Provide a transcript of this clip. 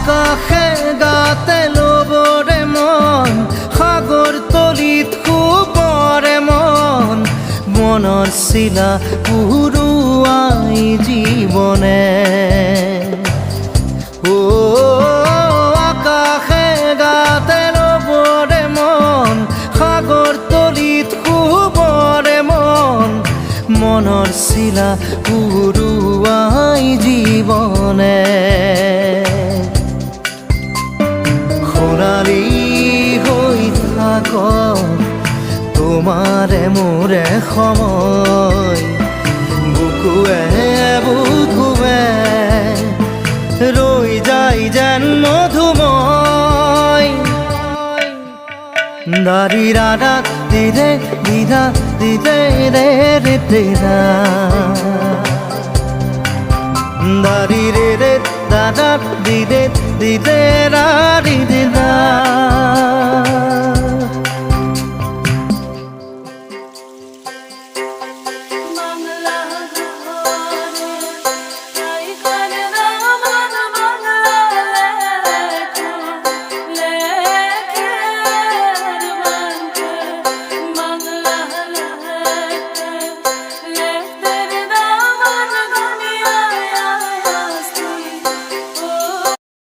আকাশে গাতে ল'বৰে মন সাগৰ তলিত শুবৰে মন মনৰ চিলা উৰুৱাই জীৱনে আকাশে গাতে ল'বৰে মন সাগৰ তলিত শুবৰে মন মনৰ চিলা উৰুৱাই জীৱনে খৰালি হৈ থাক তোমাৰে মোৰে সময় বুকুৱে বুকুৱে ৰৈ যায় যেন মধুময় দাৰি ৰাধা দিদে দিদা দিদে ৰে ৰে দিদা দাৰি ৰে ৰে দাদা দিদে দিদে ৰা দিদা